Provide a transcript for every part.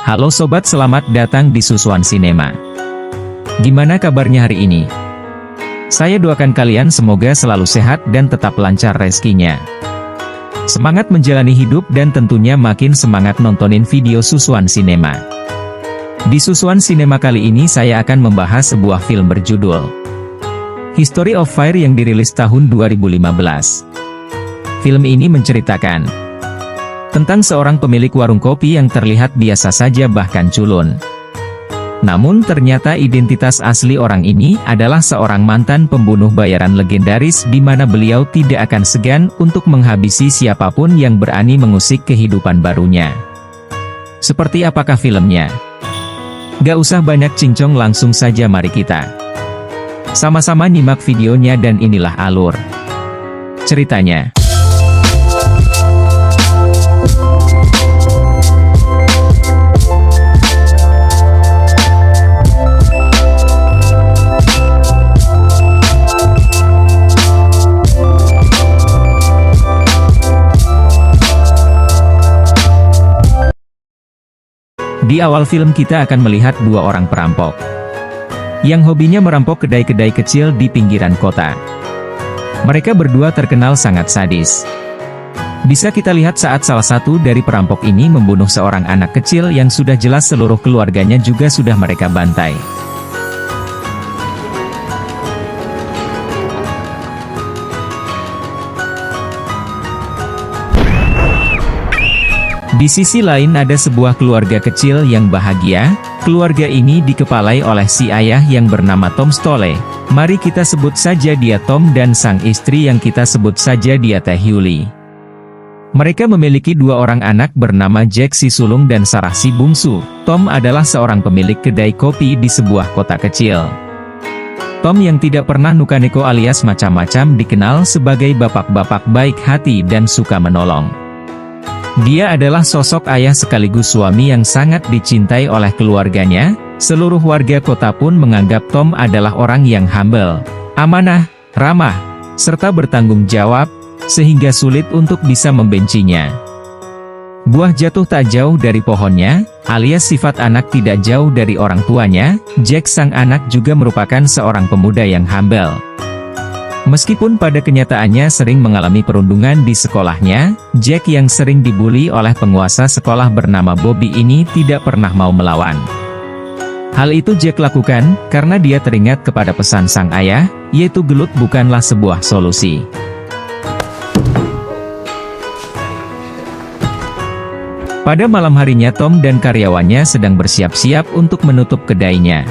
Halo sobat, selamat datang di Susuan Sinema. Gimana kabarnya hari ini? Saya doakan kalian semoga selalu sehat dan tetap lancar rezekinya. Semangat menjalani hidup dan tentunya makin semangat nontonin video Susuan Sinema. Di Susuan Sinema kali ini saya akan membahas sebuah film berjudul History of Fire yang dirilis tahun 2015. Film ini menceritakan tentang seorang pemilik warung kopi yang terlihat biasa saja bahkan culun. Namun ternyata identitas asli orang ini adalah seorang mantan pembunuh bayaran legendaris di mana beliau tidak akan segan untuk menghabisi siapapun yang berani mengusik kehidupan barunya. Seperti apakah filmnya? Gak usah banyak cincong, langsung saja mari kita sama-sama nyimak videonya dan inilah alur ceritanya. Di awal film kita akan melihat dua orang perampok yang hobinya merampok kedai-kedai kecil di pinggiran kota. Mereka berdua terkenal sangat sadis. Bisa kita lihat saat salah satu dari perampok ini membunuh seorang anak kecil yang sudah jelas seluruh keluarganya juga sudah mereka bantai. Di sisi lain ada sebuah keluarga kecil yang bahagia. Keluarga ini dikepalai oleh si ayah yang bernama Tom Stolle. Mari kita sebut saja dia Tom, dan sang istri yang kita sebut saja dia Teh Yuli. Mereka memiliki dua orang anak bernama Jack si sulung dan Sarah si bungsu. Tom adalah seorang pemilik kedai kopi di sebuah kota kecil. Tom yang tidak pernah nuka-neko alias macam-macam dikenal sebagai bapak-bapak baik hati dan suka menolong. Dia adalah sosok ayah sekaligus suami yang sangat dicintai oleh keluarganya. Seluruh warga kota pun menganggap Tom adalah orang yang humble, amanah, ramah, serta bertanggung jawab, sehingga sulit untuk bisa membencinya. Buah jatuh tak jauh dari pohonnya, alias sifat anak tidak jauh dari orang tuanya. Jack sang anak juga merupakan seorang pemuda yang humble. Meskipun pada kenyataannya sering mengalami perundungan di sekolahnya, Jack yang sering dibully oleh penguasa sekolah bernama Bobby ini tidak pernah mau melawan. Hal itu Jack lakukan, karena dia teringat kepada pesan sang ayah, yaitu gelut bukanlah sebuah solusi. Pada malam harinya Tom dan karyawannya sedang bersiap-siap untuk menutup kedainya.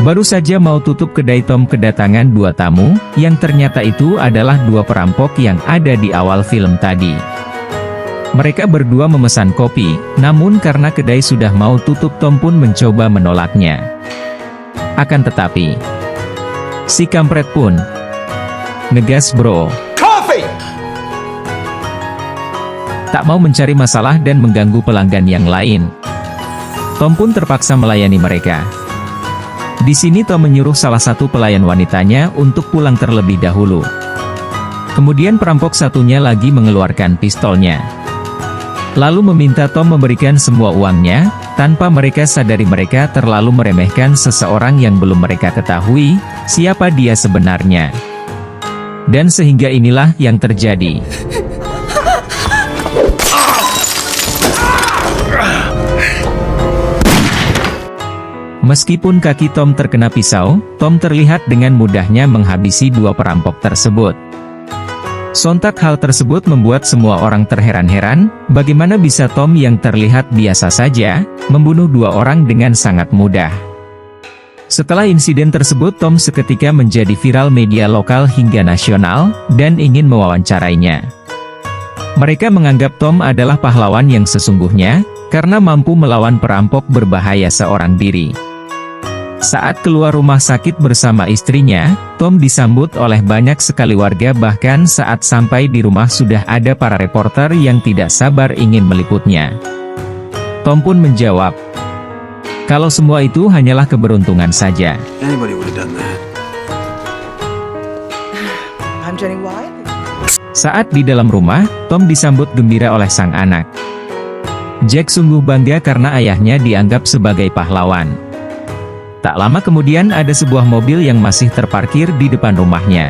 Baru saja mau tutup kedai, Tom kedatangan dua tamu, yang ternyata itu adalah dua perampok yang ada di awal film tadi. Mereka berdua memesan kopi, namun karena kedai sudah mau tutup Tom pun mencoba menolaknya. Akan tetapi, si kampret pun ngegas bro. Coffee! Tak mau mencari masalah dan mengganggu pelanggan yang lain. Tom pun terpaksa melayani mereka. Di sini Tom menyuruh salah satu pelayan wanitanya untuk pulang terlebih dahulu. Kemudian perampok satunya lagi mengeluarkan pistolnya. Lalu meminta Tom memberikan semua uangnya, tanpa mereka sadari mereka terlalu meremehkan seseorang yang belum mereka ketahui, siapa dia sebenarnya. Dan sehingga inilah yang terjadi. Meskipun kaki Tom terkena pisau, Tom terlihat dengan mudahnya menghabisi dua perampok tersebut. Sontak hal tersebut membuat semua orang terheran-heran, bagaimana bisa Tom yang terlihat biasa saja, membunuh dua orang dengan sangat mudah. Setelah insiden tersebut Tom seketika menjadi viral media lokal hingga nasional, dan ingin mewawancarainya. Mereka menganggap Tom adalah pahlawan yang sesungguhnya, karena mampu melawan perampok berbahaya seorang diri. Saat keluar rumah sakit bersama istrinya, Tom disambut oleh banyak sekali warga, bahkan saat sampai di rumah sudah ada para reporter yang tidak sabar ingin meliputnya. Tom pun menjawab, kalau semua itu hanyalah keberuntungan saja. Saat di dalam rumah, Tom disambut gembira oleh sang anak. Jack sungguh bangga karena ayahnya dianggap sebagai pahlawan. Tak lama kemudian ada sebuah mobil yang masih terparkir di depan rumahnya.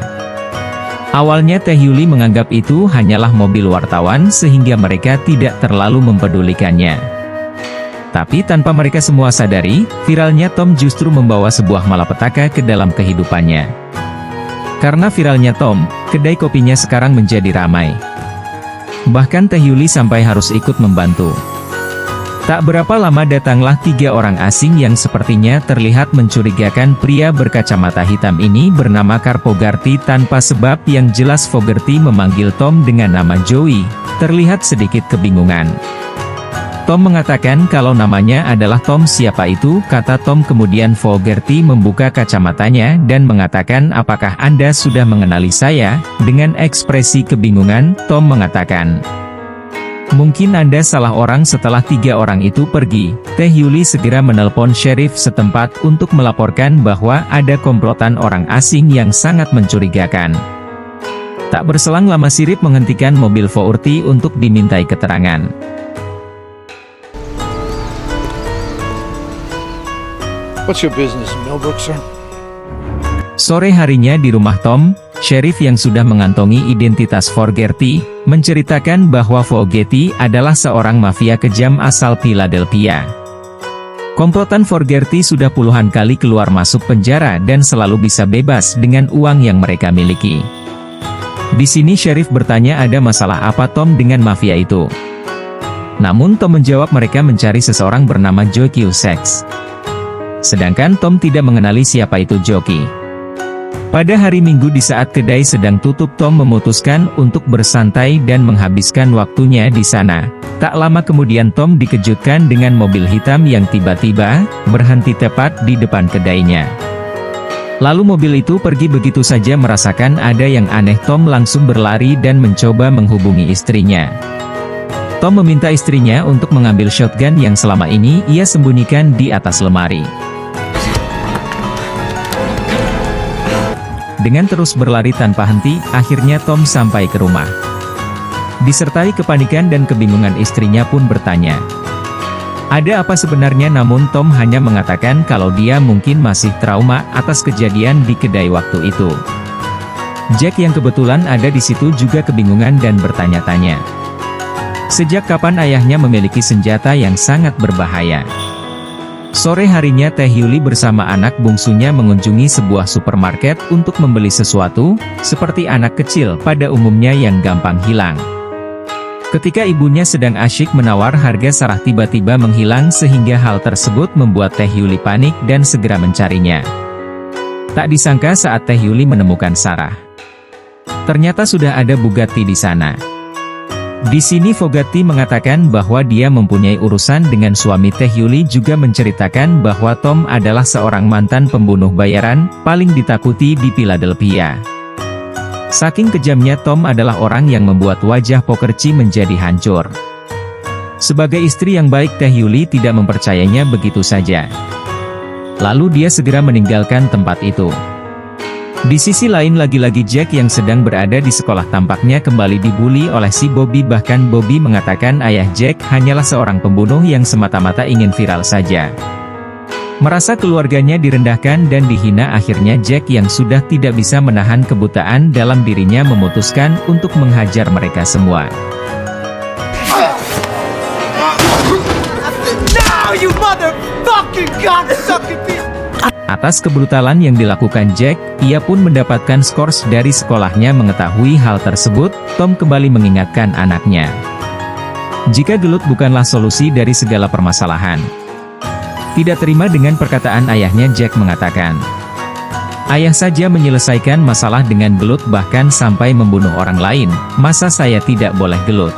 Awalnya Teh Yuli menganggap itu hanyalah mobil wartawan sehingga mereka tidak terlalu mempedulikannya. Tapi tanpa mereka semua sadari, viralnya Tom justru membawa sebuah malapetaka ke dalam kehidupannya. Karena viralnya Tom, kedai kopinya sekarang menjadi ramai. Bahkan Teh Yuli sampai harus ikut membantu. Tak berapa lama datanglah 3 orang asing yang sepertinya terlihat mencurigakan. Pria berkacamata hitam ini bernama Carl Fogarty. Tanpa sebab yang jelas Fogarty memanggil Tom dengan nama Joey, terlihat sedikit kebingungan. Tom mengatakan kalau namanya adalah Tom. Siapa itu? Kata Tom. Kemudian Fogarty membuka kacamatanya dan mengatakan, apakah Anda sudah mengenali saya? Dengan ekspresi kebingungan, Tom mengatakan, mungkin Anda salah orang. Setelah 3 orang itu pergi, Teh Yuli segera menelpon sheriff setempat untuk melaporkan bahwa ada komplotan orang asing yang sangat mencurigakan. Tak berselang lama Sirip menghentikan mobil Fogarty untuk dimintai keterangan. What's your business, Millbrook, sir? Sore harinya di rumah Tom, sheriff yang sudah mengantongi identitas Fogarty, menceritakan bahwa Fogarty adalah seorang mafia kejam asal Philadelphia. Komplotan Fogarty sudah puluhan kali keluar masuk penjara dan selalu bisa bebas dengan uang yang mereka miliki. Di sini sheriff bertanya ada masalah apa Tom dengan mafia itu. Namun Tom menjawab mereka mencari seseorang bernama Joe Cusack. Sedangkan Tom tidak mengenali siapa itu Joki. Pada hari Minggu di saat kedai sedang tutup, Tom memutuskan untuk bersantai dan menghabiskan waktunya di sana. Tak lama kemudian Tom dikejutkan dengan mobil hitam yang tiba-tiba berhenti tepat di depan kedainya. Lalu mobil itu pergi begitu saja. Merasakan ada yang aneh, Tom langsung berlari dan mencoba menghubungi istrinya. Tom meminta istrinya untuk mengambil shotgun yang selama ini ia sembunyikan di atas lemari. Dengan terus berlari tanpa henti, akhirnya Tom sampai ke rumah. Disertai kepanikan dan kebingungan, istrinya pun bertanya, ada apa sebenarnya? Namun Tom hanya mengatakan kalau dia mungkin masih trauma atas kejadian di kedai waktu itu. Jack yang kebetulan ada di situ juga kebingungan dan bertanya-tanya, sejak kapan ayahnya memiliki senjata yang sangat berbahaya. Sore harinya Teh Yuli bersama anak bungsunya mengunjungi sebuah supermarket untuk membeli sesuatu, seperti anak kecil pada umumnya yang gampang hilang. Ketika ibunya sedang asyik menawar harga, Sarah tiba-tiba menghilang sehingga hal tersebut membuat Teh Yuli panik dan segera mencarinya. Tak disangka saat Teh Yuli menemukan Sarah, ternyata sudah ada Bugatti di sana. Di sini Fogarty mengatakan bahwa dia mempunyai urusan dengan suami. Teh Yuli juga menceritakan bahwa Tom adalah seorang mantan pembunuh bayaran, paling ditakuti di Philadelphia. Saking kejamnya Tom adalah orang yang membuat wajah Fogarty menjadi hancur. Sebagai istri yang baik, Teh Yuli tidak mempercayainya begitu saja. Lalu dia segera meninggalkan tempat itu. Di sisi lain, lagi-lagi Jack yang sedang berada di sekolah tampaknya kembali dibully oleh si Bobby. Bahkan Bobby mengatakan ayah Jack hanyalah seorang pembunuh yang semata-mata ingin viral saja. Merasa keluarganya direndahkan dan dihina, akhirnya Jack yang sudah tidak bisa menahan kebutaan dalam dirinya memutuskan untuk menghajar mereka semua. Now, you motherfucking cocksucking piece! Atas kebrutalan yang dilakukan Jack, ia pun mendapatkan skors dari sekolahnya. Mengetahui hal tersebut, Tom kembali mengingatkan anaknya, jika gelut bukanlah solusi dari segala permasalahan. Tidak terima dengan perkataan ayahnya, Jack mengatakan, ayah saja menyelesaikan masalah dengan gelut, bahkan sampai membunuh orang lain, masa saya tidak boleh gelut?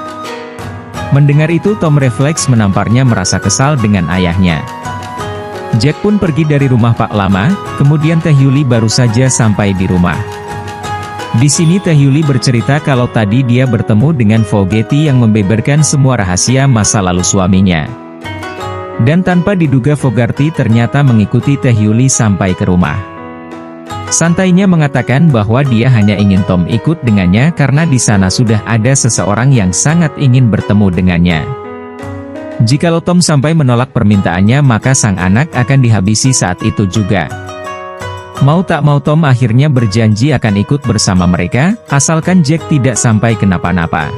Mendengar itu Tom refleks menamparnya, merasa kesal dengan ayahnya. Jack pun pergi dari rumah Pak Lama, kemudian Teh Yuli baru saja sampai di rumah. Di sini Teh Yuli bercerita kalau tadi dia bertemu dengan Fogarty yang membeberkan semua rahasia masa lalu suaminya. Dan tanpa diduga Fogarty ternyata mengikuti Teh Yuli sampai ke rumah. Santainya mengatakan bahwa dia hanya ingin Tom ikut dengannya karena di sana sudah ada seseorang yang sangat ingin bertemu dengannya. Jikalau Tom sampai menolak permintaannya maka sang anak akan dihabisi saat itu juga. Mau tak mau Tom akhirnya berjanji akan ikut bersama mereka, asalkan Jack tidak sampai kenapa-napa.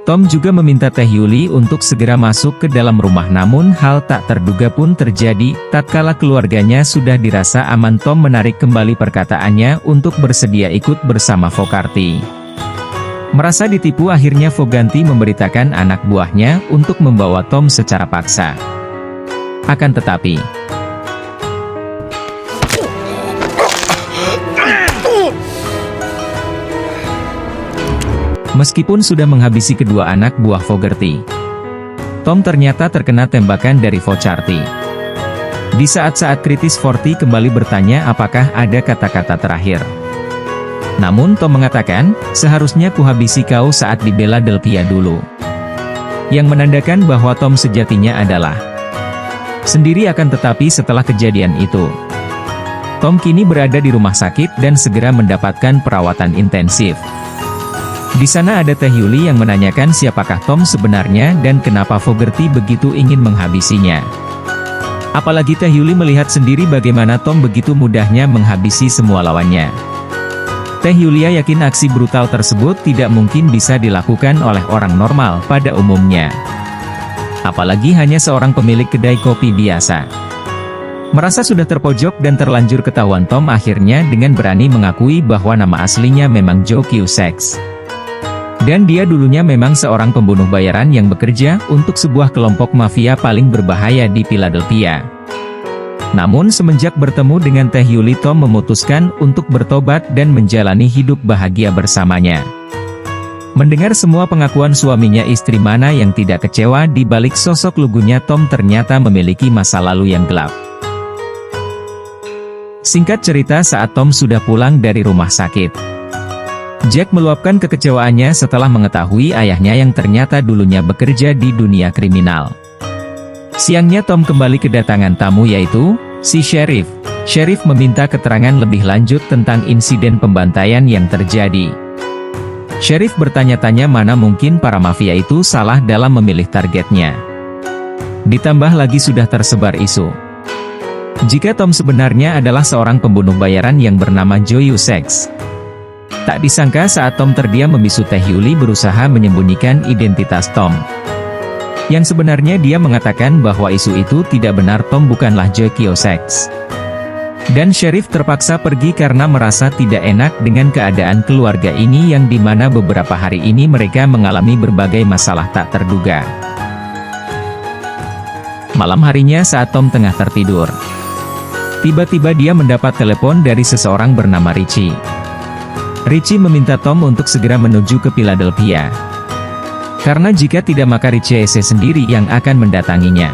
Tom juga meminta Teh Yuli untuk segera masuk ke dalam rumah, namun hal tak terduga pun terjadi. Tatkala keluarganya sudah dirasa aman, Tom menarik kembali perkataannya untuk bersedia ikut bersama Fogarty. Merasa ditipu, akhirnya Fogarty memberitakan anak buahnya untuk membawa Tom secara paksa. Akan tetapi, meskipun sudah menghabisi kedua anak buah Fogarty, Tom ternyata terkena tembakan dari Fogarty. Di saat-saat kritis, Forty kembali bertanya apakah ada kata-kata terakhir. Namun Tom mengatakan, seharusnya kuhabisi kau saat di Philadelphia dulu. Yang menandakan bahwa Tom sejatinya adalah sendiri. Akan tetapi setelah kejadian itu, Tom kini berada di rumah sakit dan segera mendapatkan perawatan intensif. Di sana ada Teh Yuli yang menanyakan siapakah Tom sebenarnya dan kenapa Fogarty begitu ingin menghabisinya. Apalagi Teh Yuli melihat sendiri bagaimana Tom begitu mudahnya menghabisi semua lawannya. Teh Yulia yakin aksi brutal tersebut tidak mungkin bisa dilakukan oleh orang normal pada umumnya. Apalagi hanya seorang pemilik kedai kopi biasa. Merasa sudah terpojok dan terlanjur ketahuan, Tom akhirnya dengan berani mengakui bahwa nama aslinya memang Joe Cusack. Dan dia dulunya memang seorang pembunuh bayaran yang bekerja untuk sebuah kelompok mafia paling berbahaya di Philadelphia. Namun semenjak bertemu dengan Teh Yuli, Tom memutuskan untuk bertobat dan menjalani hidup bahagia bersamanya. Mendengar semua pengakuan suaminya, istri mana yang tidak kecewa di balik sosok lugunya Tom ternyata memiliki masa lalu yang gelap. Singkat cerita, saat Tom sudah pulang dari rumah sakit, Jack meluapkan kekecewaannya setelah mengetahui ayahnya yang ternyata dulunya bekerja di dunia kriminal. Siangnya Tom kembali kedatangan tamu, yaitu si Sheriff. Sheriff meminta keterangan lebih lanjut tentang insiden pembantaian yang terjadi. Sheriff bertanya-tanya mana mungkin para mafia itu salah dalam memilih targetnya. Ditambah lagi sudah tersebar isu jika Tom sebenarnya adalah seorang pembunuh bayaran yang bernama Joe Cusack. Tak disangka saat Tom terdiam membisu Teh Yuli berusaha menyembunyikan identitas Tom. Yang sebenarnya dia mengatakan bahwa isu itu tidak benar, Tom bukanlah Joe Cusack. Dan Sheriff terpaksa pergi karena merasa tidak enak dengan keadaan keluarga ini yang dimana beberapa hari ini mereka mengalami berbagai masalah tak terduga. Malam harinya saat Tom tengah tertidur, tiba-tiba dia mendapat telepon dari seseorang bernama Richie. Richie meminta Tom untuk segera menuju ke Philadelphia. Karena jika tidak maka Richie sendiri yang akan mendatanginya.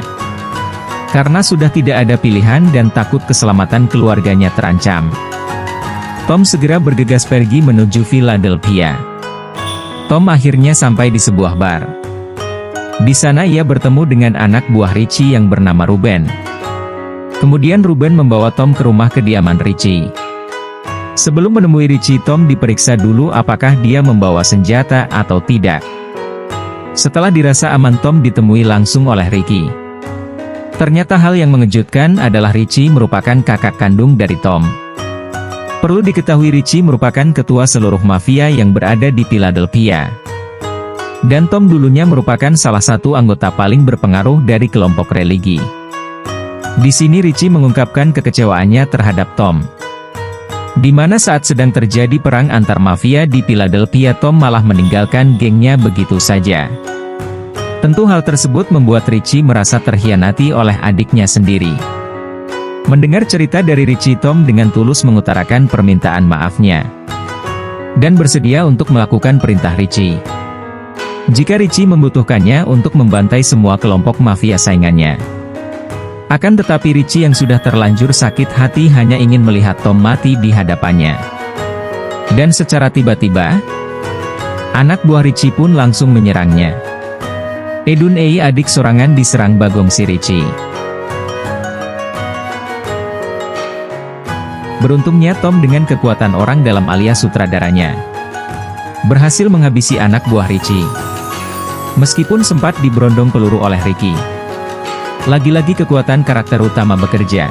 Karena sudah tidak ada pilihan dan takut keselamatan keluarganya terancam, Tom segera bergegas pergi menuju Philadelphia. Tom akhirnya sampai di sebuah bar. Di sana ia bertemu dengan anak buah Richie yang bernama Ruben. Kemudian Ruben membawa Tom ke rumah kediaman Richie. Sebelum menemui Richie, Tom diperiksa dulu apakah dia membawa senjata atau tidak. Setelah dirasa aman, Tom ditemui langsung oleh Ricky. Ternyata hal yang mengejutkan adalah Richie merupakan kakak kandung dari Tom. Perlu diketahui Richie merupakan ketua seluruh mafia yang berada di Philadelphia. Dan Tom dulunya merupakan salah satu anggota paling berpengaruh dari kelompok religi. Di sini Richie mengungkapkan kekecewaannya terhadap Tom. Di mana saat sedang terjadi perang antar mafia di Philadelphia, Tom malah meninggalkan gengnya begitu saja. Tentu hal tersebut membuat Richie merasa terhianati oleh adiknya sendiri. Mendengar cerita dari Richie, Tom dengan tulus mengutarakan permintaan maafnya. Dan bersedia untuk melakukan perintah Richie. Jika Richie membutuhkannya untuk membantai semua kelompok mafia saingannya. Akan tetapi Richie yang sudah terlanjur sakit hati hanya ingin melihat Tom mati di hadapannya. Dan secara tiba-tiba, anak buah Richie pun langsung menyerangnya. Edun Ei, adik sorangan, diserang bagong si Richie. Beruntungnya Tom dengan kekuatan orang dalam alias sutradaranya berhasil menghabisi anak buah Richie. Meskipun sempat diberondong peluru oleh Ricky. Lagi-lagi kekuatan karakter utama bekerja.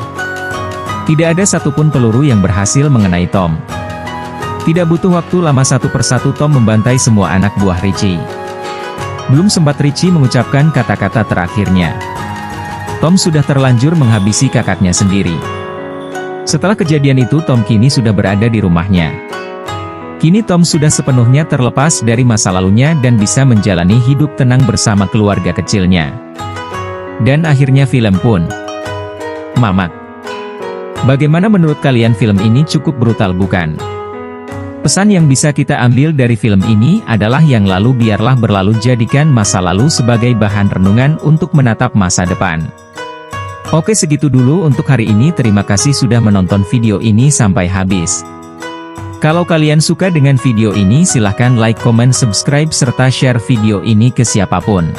Tidak ada satupun peluru yang berhasil mengenai Tom. Tidak butuh waktu lama satu persatu Tom membantai semua anak buah Richie. Belum sempat Richie mengucapkan kata-kata terakhirnya. Tom sudah terlanjur menghabisi kakaknya sendiri. Setelah kejadian itu Tom kini sudah berada di rumahnya. Kini Tom sudah sepenuhnya terlepas dari masa lalunya dan bisa menjalani hidup tenang bersama keluarga kecilnya. Dan akhirnya film pun mamak. Bagaimana menurut kalian, film ini cukup brutal bukan? Pesan yang bisa kita ambil dari film ini adalah yang lalu biarlah berlalu, jadikan masa lalu sebagai bahan renungan untuk menatap masa depan. Oke, segitu dulu untuk hari ini. Terima kasih sudah menonton video ini sampai habis. Kalau kalian suka dengan video ini silahkan like, comment, subscribe, serta share video ini ke siapapun.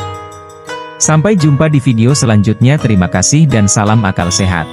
Sampai jumpa di video selanjutnya. Terima kasih dan salam akal sehat.